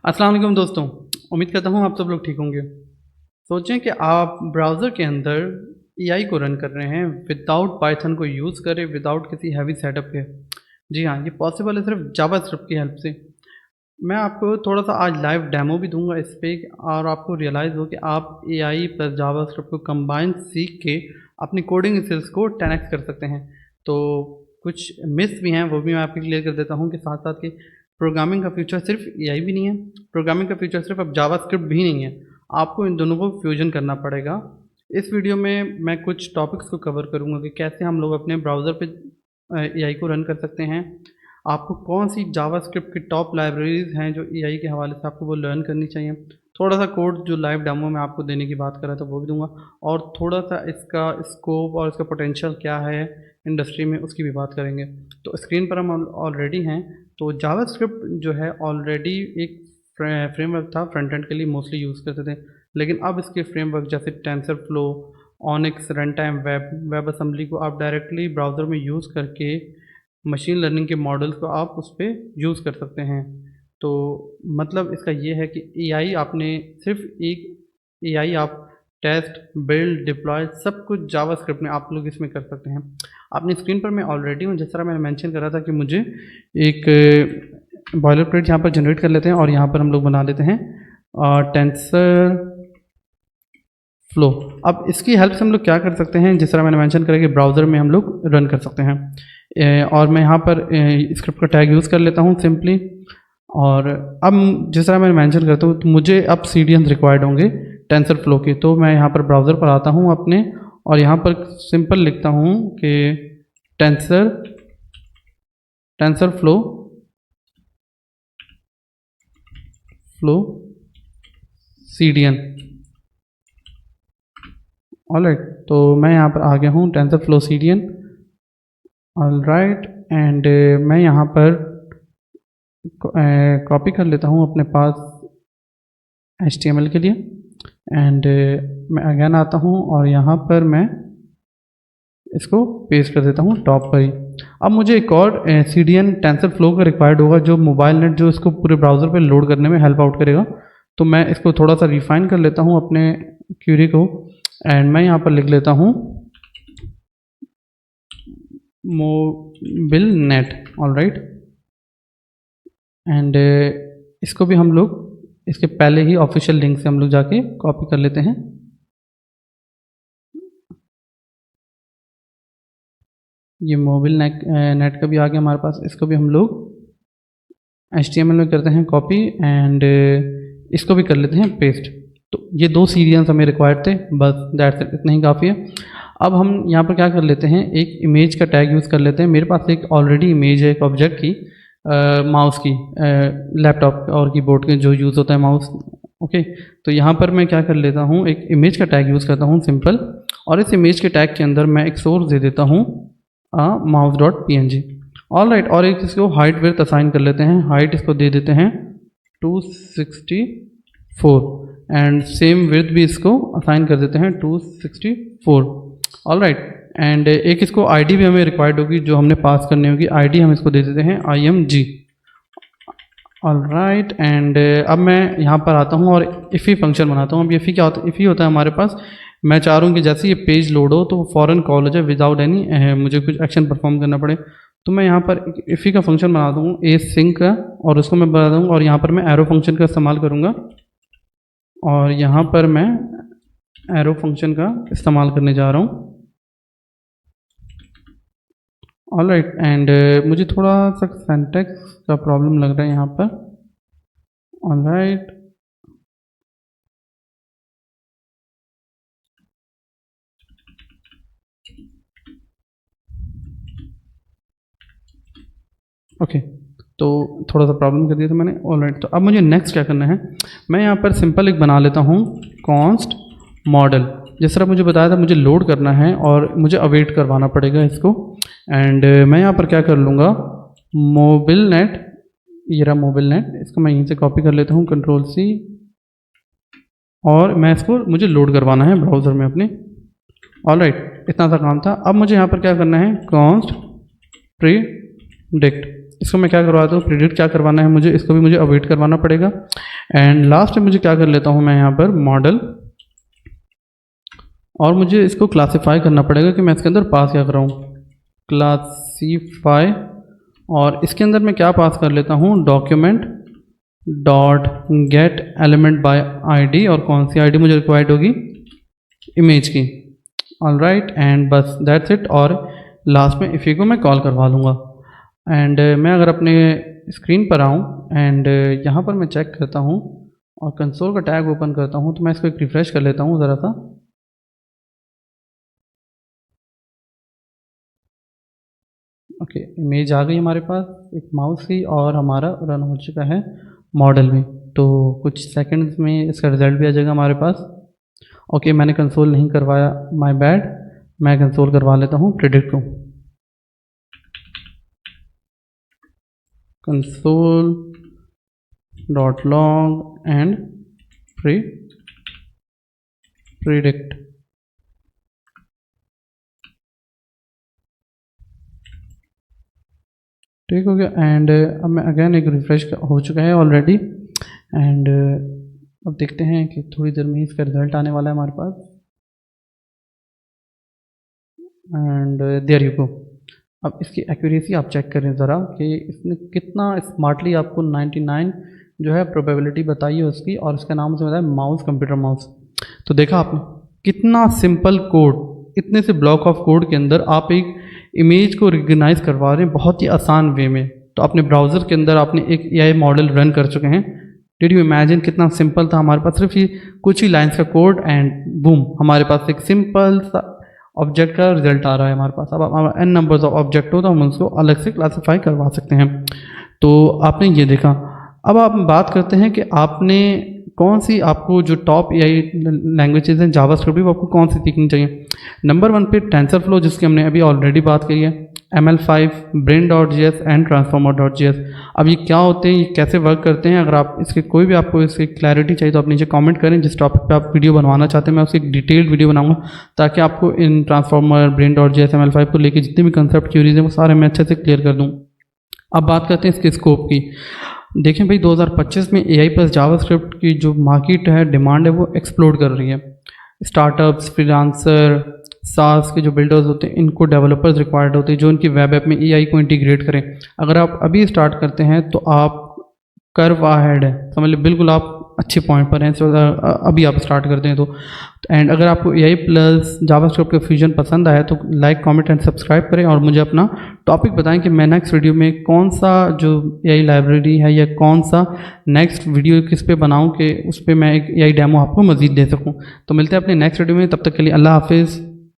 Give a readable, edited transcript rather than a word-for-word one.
अस्सलाम वालेकुम दोस्तों, उम्मीद करता हूँ आप सब लोग ठीक होंगे। सोचें कि आप ब्राउज़र के अंदर एआई को रन कर रहे हैं विदाउट पाइथन को यूज़ करें, विदाउट किसी हैवी सेटअप के। जी हाँ, ये पॉसिबल है सिर्फ जावास्क्रिप्ट की हेल्प से। मैं आपको थोड़ा-सा आज लाइव डेमो भी दूँगा इस पे और आपको रियलाइज़ हो कि आप एआई प्लस जावास्क्रिप्ट को कंबाइन सीख के अपनी कोडिंग स्किल्स को 10x कर सकते हैं। तो कुछ मिथ्स भी हैं, वो भी मैं आपको क्लियर कर देता हूँ कि साथ-साथ कि प्रोग्रामिंग का फ्यूचर सिर्फ एआई भी नहीं है, प्रोग्रामिंग का फ्यूचर सिर्फ अब जावास्क्रिप्ट भी नहीं है। आपको इन दोनों को फ्यूजन करना पड़ेगा। इस वीडियो में मैं कुछ टॉपिक्स को कवर करूँगा कि कैसे हम लोग अपने ब्राउज़र पे एआई को रन कर सकते हैं। आपको कौन सी जावास्क्रिप्ट की टॉप लाइब्रेरीज़ हैं जो एआई के हवाले से आपको वो लर्न करनी चाहिए। थोड़ा-सा कोड जो लाइव डेमो में आपको देने की बात कर रहा था वो भी दूँगा और थोड़ा-सा इसका स्कोप और इसका पोटेंशियल क्या है इंडस्ट्री में उसकी भी बात करेंगे। तो स्क्रीन पर हम ऑलरेडी हैं। तो जावास्क्रिप्ट जो है ऑलरेडी एक फ्रेमवर्क था, फ्रंट एंड के लिए मोस्टली यूज़ करते थे। लेकिन अब इसके फ्रेमवर्क जैसे TensorFlow, onyx, runtime web, web assembly को आप डायरेक्टली ब्राउज़र में यूज़ करके मशीन लर्निंग के मॉडल्स को आप उस पे यूज़ कर सकते हैं। तो मतलब इसका ये है कि एआई आपने सिर्फ एक एआई आप टेस्ट, बिल्ड, डिप्लॉय सब कुछ जावास्क्रिप्ट में आप लोग इसमें कर सकते हैं। अपनी स्क्रीन पर मैं ऑलरेडी हूँ, जिस तरह मैंने मेंशन करा था कि मुझे एक बॉयलर प्लेट यहाँ पर जनरेट कर लेते हैं और यहाँ पर हम लोग बना लेते हैं टेंसर फ्लो। अब इसकी हेल्प से हम लोग क्या कर सकते हैं, जिस तरह मैंने मेंशन करा कि ब्राउज़र में हम लोग रन कर सकते हैं। और मैं यहाँ पर स्क्रिप्ट का टैग यूज़ कर लेता हूँ सिंपली। और अब जिस तरह मैंने मेंशन करता हूँ तो मुझे अब सीडीएन रिक्वायर्ड होंगे टेंसर फ्लो के। तो मैं यहाँ पर ब्राउज़र पर आता हूँ अपने और यहाँ पर सिंपल लिखता हूँ कि टेंसर फ्लो सीडीएन। ऑलराइट, तो मैं यहाँ पर आ गया हूँ tensor flow CDN. Alright, and मैं यहाँ पर कॉपी कर लेता हूँ अपने पास HTML के लिए एंड मैं अगेन आता हूँ और यहाँ पर मैं इसको पेस्ट कर देता हूँ टॉप पर ही। अब मुझे एक और CDN टेंसर फ्लो का रिक्वायर्ड होगा जो मोबाइल नेट जो इसको पूरे ब्राउज़र पे लोड करने में हेल्प आउट करेगा। तो मैं इसको थोड़ा सा रिफाइन कर लेता हूँ अपने क्यूरी को एंड मैं यहाँ पर लिख लेता हूँ मोबाइल नेट। ऑलराइट, एंड इसको भी हम लोग इसके पहले ही ऑफिशियल लिंक से हम लोग जाके कॉपी कर लेते हैं। ये मोबाइल नेट का भी आ गया हमारे पास, इसको भी हम लोग HTML में करते हैं कॉपी एंड इसको भी कर लेते हैं पेस्ट। तो ये दो सीरियल्स हमें रिक्वायर्ड थे, बस दैट्स इट, इतना ही काफ़ी है। अब हम यहाँ पर क्या कर लेते हैं, एक इमेज का टैग यूज़ कर लेते हैं। मेरे पास एक ऑलरेडी इमेज है एक ऑब्जेक्ट की, माउस की, लैपटॉप और कीबोर्ड के जो यूज़ होता है माउस। ओके, तो यहाँ पर मैं क्या कर लेता हूँ, एक इमेज का टैग यूज़ करता हूँ सिंपल, और इस इमेज के टैग के अंदर मैं एक सोर्स दे देता हूँ mouse.png। ऑलराइट, और एक इसको हाइट विड्थ असाइन कर लेते हैं। हाइट इसको दे देते हैं 264 एंड सेम विड्थ भी इसको असाइन कर देते हैं 264। ऑलराइट, एंड एक इसको आईडी भी हमें रिक्वायर्ड होगी जो हमने पास करनी होगी। आईडी हम इसको दे देते हैं IMG। ऑलराइट, एंड अब मैं यहाँ पर आता हूँ और इफ़ी फंक्शन बनाता हूँ। अब इफ़ी क्या होता है, इफ़ी होता है हमारे पास, मैं चाह रहा हूँ कि जैसे ये पेज लोड हो तो फ़ौरन कॉल हो जाए विदाउट एनी मुझे कुछ एक्शन परफॉर्म करना पड़े। तो मैं यहाँ पर इफ़ी का फंक्शन बना दूँ async का, और उसको मैं बना दूँगा और यहाँ पर मैं एरो फंक्शन का इस्तेमाल करूँगा और यहाँ पर मैं एरो फंक्शन का इस्तेमाल करने जा रहा हूँ। ऑलराइट, एंड मुझे थोड़ा सा सिंटैक्स का प्रॉब्लम लग रहा है यहाँ पर। ऑलराइट, ओके, तो थोड़ा सा प्रॉब्लम कर दिया था मैंने। ऑलराइट, तो अब मुझे नेक्स्ट क्या करना है, मैं यहाँ पर सिंपल एक बना लेता हूँ कॉन्स्ट मॉडल। जिस तरह मुझे बताया था मुझे लोड करना है और मुझे अवेट करवाना पड़ेगा इसको। एंड मैं यहाँ पर क्या कर लूँगा, मोबाइल नेट, ये रहा मोबाइल नेट, इसको मैं यहीं से कॉपी कर लेता हूँ Ctrl+C, और मैं इसको मुझे लोड करवाना है ब्राउज़र में अपने। ऑलराइट, इतना सा काम था। अब मुझे यहाँ पर क्या करना है, कॉन्स्ट प्रीडिक्ट, इसको मैं क्या करवाता हूँ, प्रीडिक्ट क्या करवाना है मुझे, इसको भी मुझे अवेट करवाना पड़ेगा। एंड लास्ट में मुझे क्या कर लेता हूँ मैं यहाँ पर मॉडल, और मुझे इसको क्लासीफाई करना पड़ेगा कि मैं इसके अंदर पास क्या कर रहा हूँ, क्लासीफाई। और इसके अंदर मैं क्या पास कर लेता हूँ, document dot gate element by ID, और कौन सी आईडी मुझे रिक्वायर्ड होगी, इमेज की। ऑल राइट, एंड बस दैट्स इट। और लास्ट में इफ़ी को मैं कॉल करवा लूँगा। एंड मैं अगर अपने स्क्रीन पर आऊँ एंड यहाँ पर मैं चेक करता हूँ और कंसोल का टैग ओपन करता हूँ, तो मैं इसको एक रिफ़्रेश कर लेता हूँ ज़रा सा। ओके, इमेज आ गई हमारे पास, एक माउस की, और हमारा रन हो चुका है मॉडल में। तो कुछ सेकंड्स में इसका रिज़ल्ट भी आ जाएगा हमारे पास। ओके, मैंने कंसोल नहीं करवाया, माय बैड। मैं कंसोल करवा लेता हूँ प्रेडिक्ट को, console dot log and predict. ठीक हो गया। एंड अब मैं अगेन एक रिफ़्रेश हो चुका है ऑलरेडी। एंड अब देखते हैं कि थोड़ी देर में ही इसका रिज़ल्ट आने वाला है हमारे पास। And there you go. अब इसकी एक्यूरेसी आप चेक करें ज़रा कि इसने कितना स्मार्टली आपको 99 जो है प्रोबेबिलिटी बताई है उसकी, और इसका नाम से बताया माउस, कंप्यूटर माउस। तो देखा आपने कितना सिंपल कोड, इतने से ब्लॉक ऑफ कोड के अंदर आप एक इमेज को रिकग्नाइज करवा रहे हैं बहुत ही आसान वे में। तो अपने ब्राउज़र के अंदर आपने एक एआई मॉडल रन कर चुके हैं। डिड यू इमेजिन कितना सिंपल था हमारे पास, सिर्फ ये कुछ ही लाइन्स का कोड एंड बूम हमारे पास एक सिंपल सा ऑब्जेक्ट का रिजल्ट आ रहा है हमारे पास। अब हमारा एन नंबर्स ऑफ ऑब्जेक्ट हो तो हम उसको अलग से क्लासीफाई करवा सकते हैं। तो आपने ये देखा। अब आप बात करते हैं कि आपने कौन सी, आपको जो टॉप एआई लैंग्वेजेस हैं जावास्क्रिप्ट भी, आपको कौन सी सीखनी चाहिए। नंबर 1 पे टेंसरफ्लो, जिसकी हमने अभी ऑलरेडी बात करी है, ML5, brain.js एंड transformer.js। अब ये क्या होते हैं, ये कैसे वर्क करते हैं, अगर आप इसके कोई भी आपको इसकी क्लैरिटी चाहिए तो आप नीचे कमेंट करें। जिस टॉपिक पे आप वीडियो बनवाना चाहते हैं मैं उसकी एक डिटेल्ड वीडियो बनाऊंगा, ताकि आपको इन ट्रांसफॉर्मर, brain.js, ML5 को लेके जितने भी कंसेप्ट क्यूरीज हैं वो सारे मैं अच्छे से क्लियर कर दूँ। अब बात करते हैं इसके स्कोप की। देखें भाई, 2025 में AI प्लस जावास्क्रिप्ट की जो मार्केट है, डिमांड है, वो एक्सप्लोड कर रही है। स्टार्टअप्स, फ्रीलांसर, सास के जो बिल्डर्स होते हैं, इनको डेवलपर्स रिक्वायर्ड होते हैं जो उनकी वेब ऐप में AI को इंटीग्रेट करें। अगर आप अभी स्टार्ट करते हैं तो आप कर्व अहेड है, समझ लीजिए बिल्कुल आप अच्छे पॉइंट पर हैं। तो अभी आप स्टार्ट करते हैं तो एंड अगर आपको AI प्लस जावास्क्रिप्ट का फ्यूजन पसंद आया तो लाइक, कमेंट एंड सब्सक्राइब करें, और मुझे अपना टॉपिक बताएं कि मैं नेक्स्ट वीडियो में कौन सा जो AI लाइब्रेरी है या कौन सा नेक्स्ट वीडियो किस पे बनाऊं कि उस पर मैं एक AI डेमो आपको मज़ीद दे सकूं। तो मिलते हैं अपने नेक्स्ट वीडियो में, तब तक के लिए अल्लाह हाफिज़।